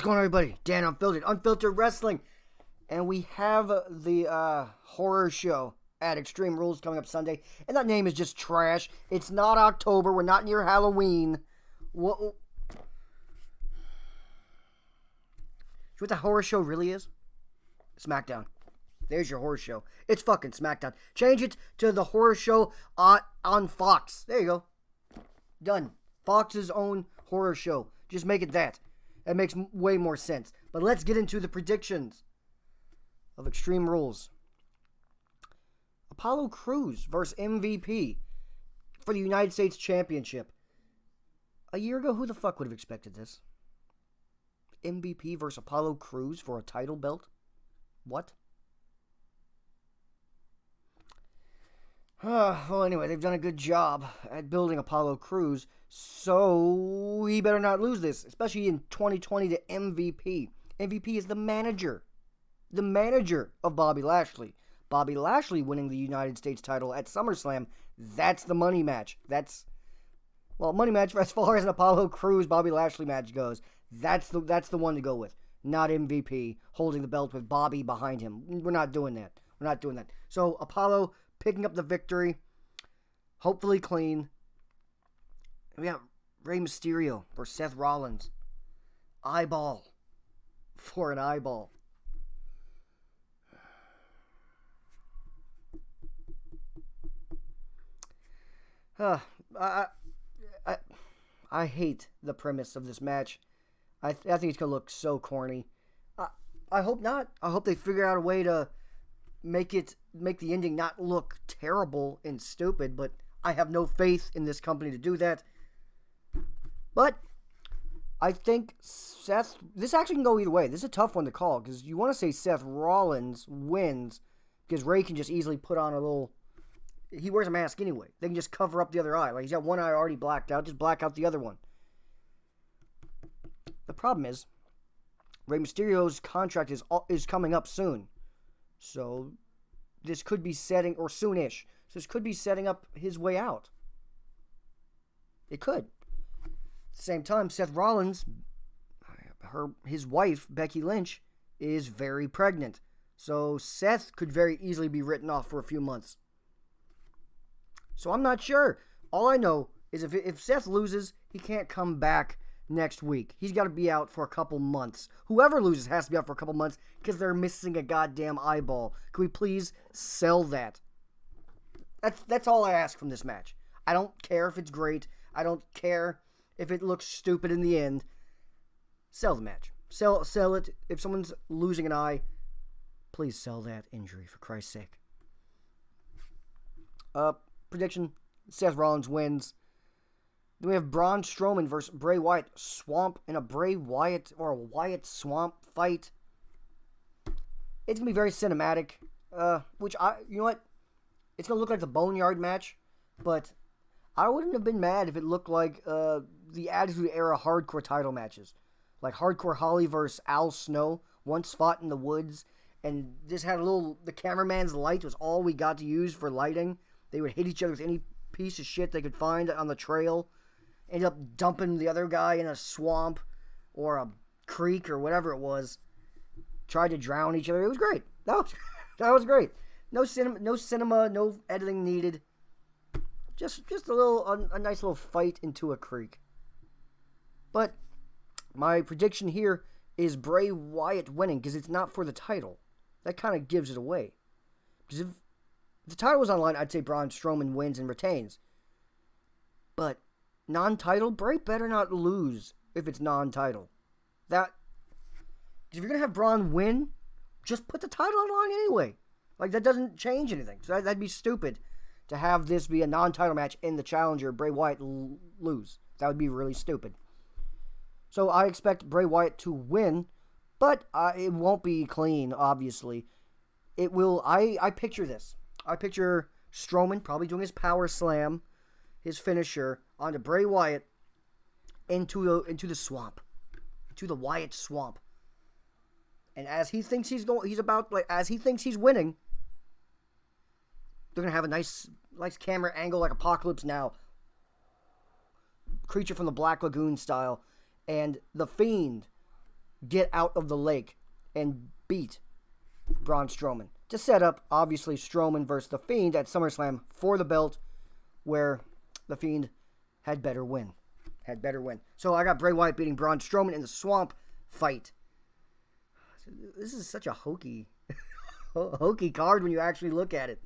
What's going on, everybody? Dan Unfiltered Wrestling. And we have the horror show at Extreme Rules coming up Sunday. And that name is just trash. It's not October. We're not near Halloween. What the horror show really is? SmackDown. There's your horror show. It's fucking SmackDown. Change it to the horror show on Fox. There you go. Done. Fox's own horror show. Just make it that. That makes way more sense. But let's get into the predictions of Extreme Rules. Apollo Crews versus MVP for the United States Championship. A year ago, who the fuck would have expected this? MVP versus Apollo Crews for a title belt? What? Well, anyway, they've done a good job at building Apollo Crews, so he better not lose this, especially in 2020 to MVP. MVP is the manager of Bobby Lashley. Bobby Lashley winning the United States title at SummerSlam, that's the money match. Money match as far as an Apollo Crews Bobby Lashley match goes. That's the one to go with, not MVP holding the belt with Bobby behind him. We're not doing that. So Apollo picking up the victory, hopefully clean. We got Rey Mysterio for Seth Rollins. Eyeball for an eyeball. I hate the premise of this match. I think it's going to look so corny. I hope not. I hope they figure out a way to make the ending not look terrible and stupid, but I have no faith in this company to do that. But I think this actually can go either way. This is a tough one to call, because you want to say Seth Rollins wins, because Ray can just easily put on he wears a mask anyway. They can just cover up the other eye. Like, he's got one eye already blacked out, just black out the other one. The problem is, Rey Mysterio's contract is coming up soon. So, this could be setting, or soonish. So, this could be setting up his way out. It could. At the same time, Seth Rollins, his wife, Becky Lynch, is very pregnant. So, Seth could very easily be written off for a few months. So, I'm not sure. All I know is if Seth loses, he can't come back next week. He's got to be out for a couple months. Whoever loses has to be out for a couple months because they're missing a goddamn eyeball. Can we please sell that? That's all I ask from this match. I don't care if it's great. I don't care if it looks stupid in the end. Sell the match. Sell it. If someone's losing an eye, please sell that injury, for Christ's sake. Prediction, Seth Rollins wins. Then we have Braun Strowman versus Bray Wyatt. Swamp in a Bray Wyatt or a Wyatt Swamp fight. It's going to be very cinematic. You know what? It's going to look like the Boneyard match. But I wouldn't have been mad if it looked like the Attitude Era hardcore title matches. Like Hardcore Holly versus Al Snow. Once fought in the woods. And this had the cameraman's light was all we got to use for lighting. They would hit each other with any piece of shit they could find on the trail. Ended up dumping the other guy in a swamp or a creek or whatever it was. Tried to drown each other. It was great. That was great. No cinema, no editing needed. Just a nice little fight into a creek. But my prediction here is Bray Wyatt winning, because it's not for the title. That kind of gives it away. Because if the title was on the line, I'd say Braun Strowman wins and retains. But non-title, Bray better not lose if it's non-title. If you're going to have Braun win, just put the title on the line anyway. Like, that doesn't change anything. So that'd be stupid to have this be a non-title match and the challenger, Bray Wyatt, lose. That would be really stupid. So I expect Bray Wyatt to win, but it won't be clean, obviously. It will. I picture this. I picture Strowman probably doing his power slam, his finisher, onto Bray Wyatt into the swamp, into the Wyatt swamp. And as he thinks he's winning, they're gonna have a nice camera angle like Apocalypse Now, Creature from the Black Lagoon style, and the Fiend get out of the lake and beat Braun Strowman to set up, obviously, Strowman versus The Fiend at SummerSlam for the belt, where The Fiend had better win. So I got Bray Wyatt beating Braun Strowman in the Swamp fight. This is such a hokey card when you actually look at it.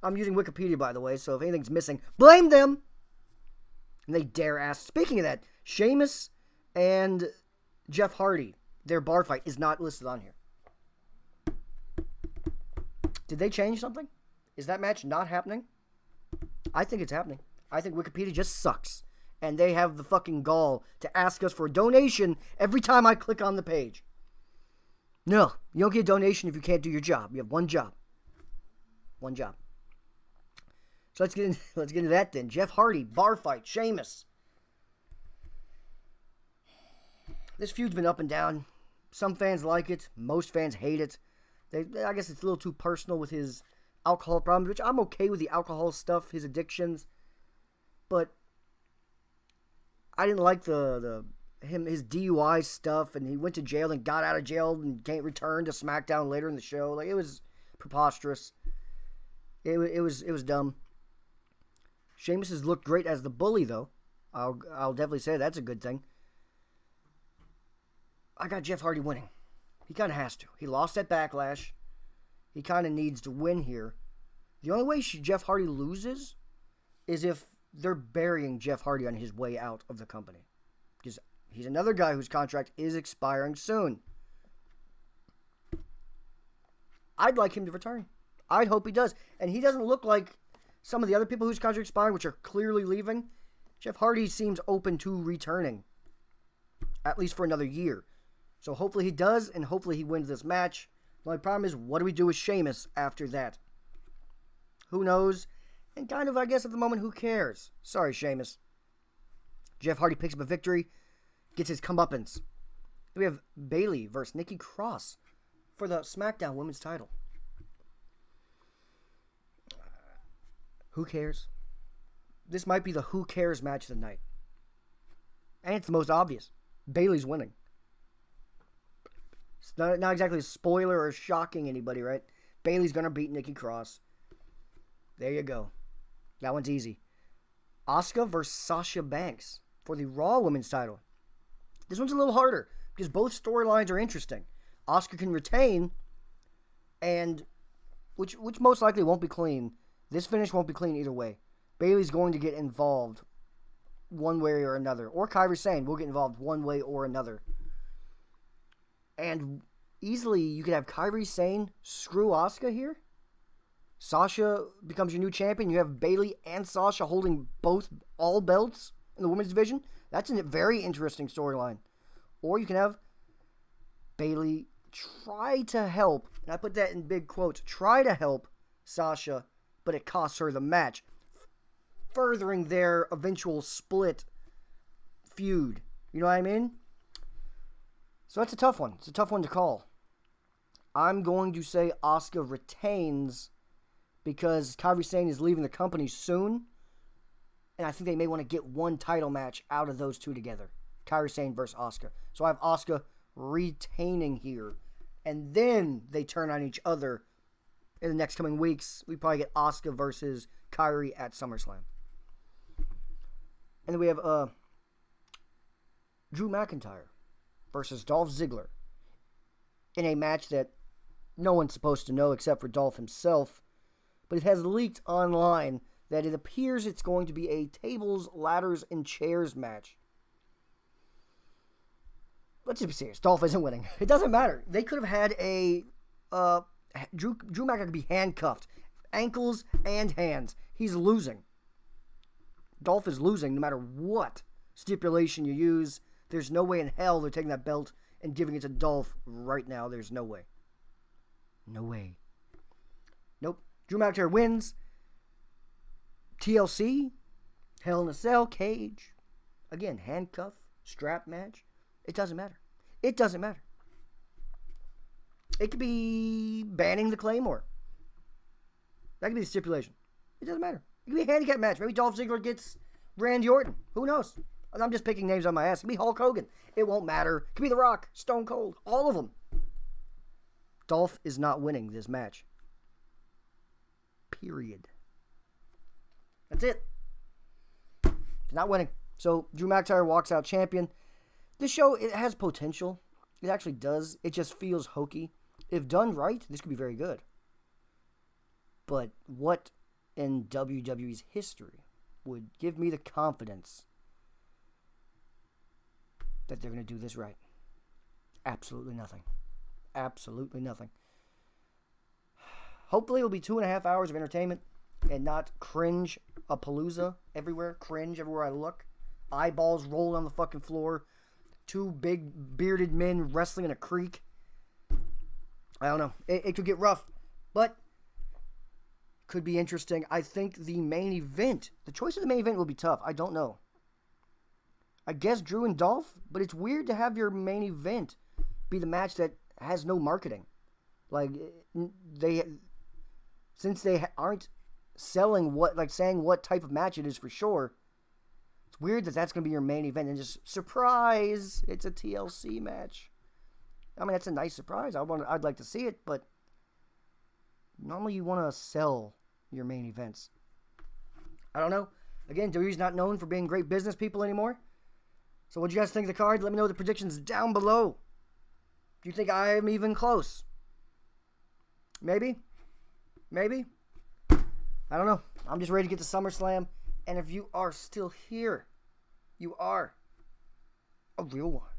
I'm using Wikipedia, by the way, so if anything's missing, blame them. And they dare ask. Speaking of that, Sheamus and Jeff Hardy, their bar fight is not listed on here. Did they change something? Is that match not happening? I think it's happening. I think Wikipedia just sucks. And they have the fucking gall to ask us for a donation every time I click on the page. No, you don't get a donation if you can't do your job. You have one job. One job. So let's get into that then. Jeff Hardy, bar fight, Sheamus. This feud's been up and down. Some fans like it. Most fans hate it. I guess it's a little too personal with his alcohol problems, which I'm okay with the alcohol stuff, his addictions. But I didn't like his DUI stuff, and he went to jail and got out of jail and can't return to SmackDown later in the show. Like, it was preposterous. It was dumb. Sheamus has looked great as the bully, though. I'll definitely say that's a good thing. I got Jeff Hardy winning. He kind of has to. He lost at Backlash. He kind of needs to win here. The only way Jeff Hardy loses is if they're burying Jeff Hardy on his way out of the company. Because he's another guy whose contract is expiring soon. I'd like him to return. I'd hope he does. And he doesn't look like some of the other people whose contract expiring, which are clearly leaving. Jeff Hardy seems open to returning. At least for another year. So hopefully he does, and hopefully he wins this match. The only problem is, what do we do with Sheamus after that? Who knows? And kind of, I guess, at the moment, who cares? Sorry, Sheamus. Jeff Hardy picks up a victory, gets his comeuppance. Then we have Bayley versus Nikki Cross for the SmackDown Women's title. Who cares? This might be the who cares match of the night. And it's the most obvious. Bayley's winning. It's not exactly a spoiler or shocking anybody, right? Bayley's going to beat Nikki Cross. There you go. That one's easy. Asuka versus Sasha Banks for the Raw Women's title. This one's a little harder because both storylines are interesting. Asuka can retain, and which most likely won't be clean. This finish won't be clean either way. Bayley's going to get involved one way or another. Or Kairi Sane will get involved one way or another. And easily you could have Kairi Sane screw Asuka here. Sasha becomes your new champion. You have Bayley and Sasha holding all belts in the women's division. That's a very interesting storyline. Or you can have Bayley try to help, and I put that in big quotes, try to help Sasha, but it costs her the match, furthering their eventual split feud. You know what I mean? So that's a tough one. It's a tough one to call. I'm going to say Asuka retains because Kairi Sane is leaving the company soon, and I think they may want to get one title match out of those two together. Kairi Sane versus Asuka. So I have Asuka retaining here, and then they turn on each other in the next coming weeks. We probably get Asuka versus Kairi at SummerSlam. And then we have Drew McIntyre versus Dolph Ziggler in a match that no one's supposed to know except for Dolph himself, but it has leaked online that it appears it's going to be a tables, ladders, and chairs match. Let's just be serious. Dolph isn't winning. It doesn't matter. They could have had a Drew McIntyre could be handcuffed, ankles and hands. He's losing. Dolph is losing no matter what stipulation you use. There's no way in hell they're taking that belt and giving it to Dolph right now. There's no way. No way. Nope. Drew McIntyre wins. TLC, Hell in a Cell, cage. Again, handcuff, strap match. It doesn't matter. It doesn't matter. It could be banning the Claymore. That could be the stipulation. It doesn't matter. It could be a handicap match. Maybe Dolph Ziggler gets Randy Orton. Who knows? I'm just picking names on my ass. It could be Hulk Hogan. It won't matter. It could be The Rock, Stone Cold, all of them. Dolph is not winning this match. Period. That's it. He's not winning. So Drew McIntyre walks out champion. This show, it has potential. It actually does. It just feels hokey. If done right, this could be very good. But what in WWE's history would give me the confidence that they're going to do this right? Absolutely nothing. Absolutely nothing. Hopefully it'll be 2.5 hours of entertainment and not cringe-a palooza everywhere. Cringe everywhere I look. Eyeballs rolling on the fucking floor. 2 big bearded men wrestling in a creek. I don't know. It could get rough. But could be interesting. I think the main event, the choice of the main event will be tough. I don't know. I guess Drew and Dolph, but it's weird to have your main event be the match that has no marketing. Like, since they aren't selling saying what type of match it is for sure, it's weird that that's going to be your main event and just, surprise, it's a TLC match. I mean, that's a nice surprise. I'd like to see it, but normally you want to sell your main events. I don't know. Again, WWE's not known for being great business people anymore. So what do you guys think of the card? Let me know the predictions down below. Do you think I am even close? Maybe? Maybe? I don't know. I'm just ready to get to SummerSlam. And if you are still here, you are a real one.